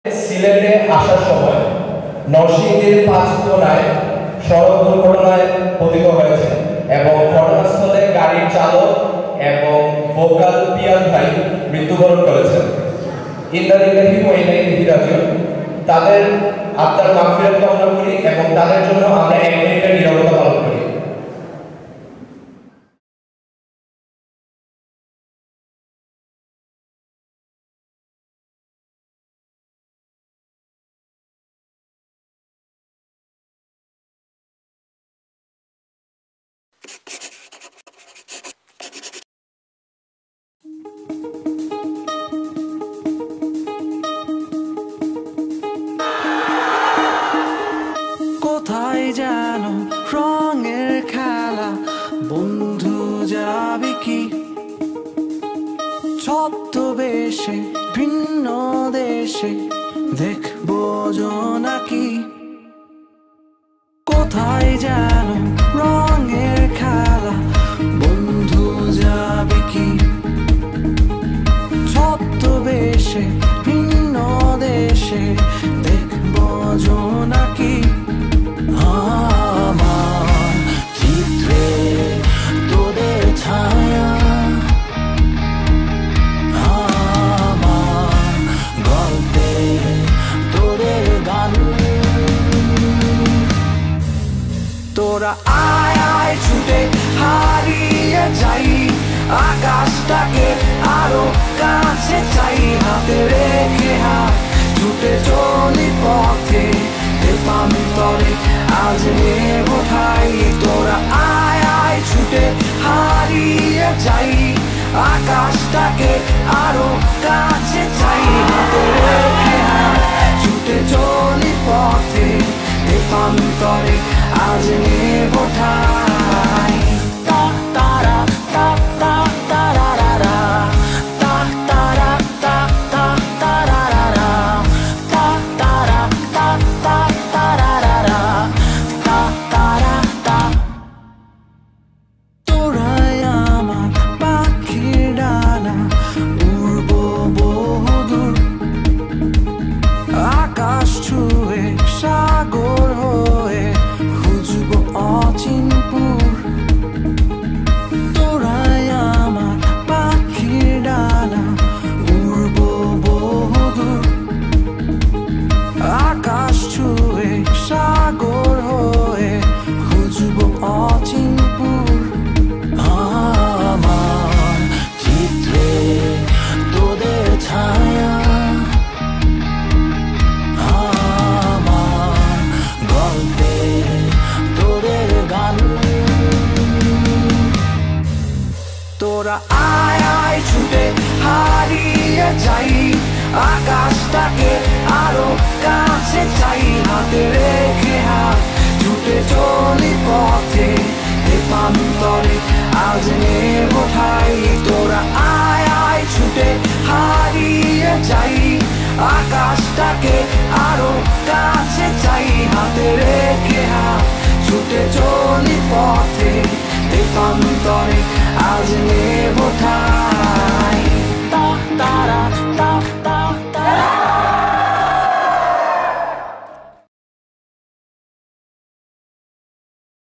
সিলেটে আসার সময় নরসিংদীর পাঁচতলায় সড়ক দুর্ঘটনায় পতিত হয়েছে এবং ঘটনাস্থলে গাড়ির চালক এবং ভোকাল পিয়ান ভাই মৃত্যুবরণ করেছেন। ইন্দালিল্লাহি ওয়া ইন্না ইলাইহি রাজিউন। তাদের আত্মার মাগফিরাত কামনা করি এবং তাদের জন্য আমরা 1 মিনিটের নীরবতা পালন করি। কোথায় যেন রঙের খেলা, বন্ধু যাবে কি ছদ্মবেশে ভিন্ন দেশে, দেখবো জোনাকি। কোথায় যেন রঙের খেলা, বন্ধু যাবে কি ছদ্মবেশে ভিন্ন দেশে, দেখবো জোনাকি। আমার চিত্রে তোদের ছায়া, আমার গল্পে তোদের গান। তোরা আয় আয় ছুটে হারিয়ে যাই, আকাশটাকে আরো কাছে চাই। হাতে রেখে হাত ছুটে চলি পথে, দেবান্তরে আজ নেব ঠাই। তোরা আয় আয় ছুটে হারিয়ে যাই, আকাশটাকে আরো কাছে চাই। হাতে রেখে হাত ছুটে চলি পথে, দেবান্তরে আজ নেব ঠাই। তা তারা তা তা তারারা, তা তারা তা তা তারারা, তা তারা তা তা তারারা, তা তারা তা। তোরাই আমার পাখির ডানা, উড়বো বহুদূর, আকাশ ছুঁয়ে সাগর হয়ে খুঁজবো অচিনপুর। তোরাই আমার পাখির ডানা, উড়বো বহুদূর, আকাশ ছুঁয়ে সাগর হয়ে খুঁজবো অচিনপুর। আমার চিত্রে তোদের ছায়া, আমার গল্পে তোদের গান। তোরা আয় আয় ছুটে হারিয়ে যাই, আকাশটাকে আরো কাছে চাই। হাতে রেখে হাত ছুটে চলি পথে, দেবান্তরে আজ নেব ঠাই। তোরা আয় আয় ছুটে হারিয়ে যাই, আকাশটাকে আরো কাছে চাই। হাতে রেখে হাত ছুটে চলি পথে, দেবান্তরে আজ নেব ঠাই।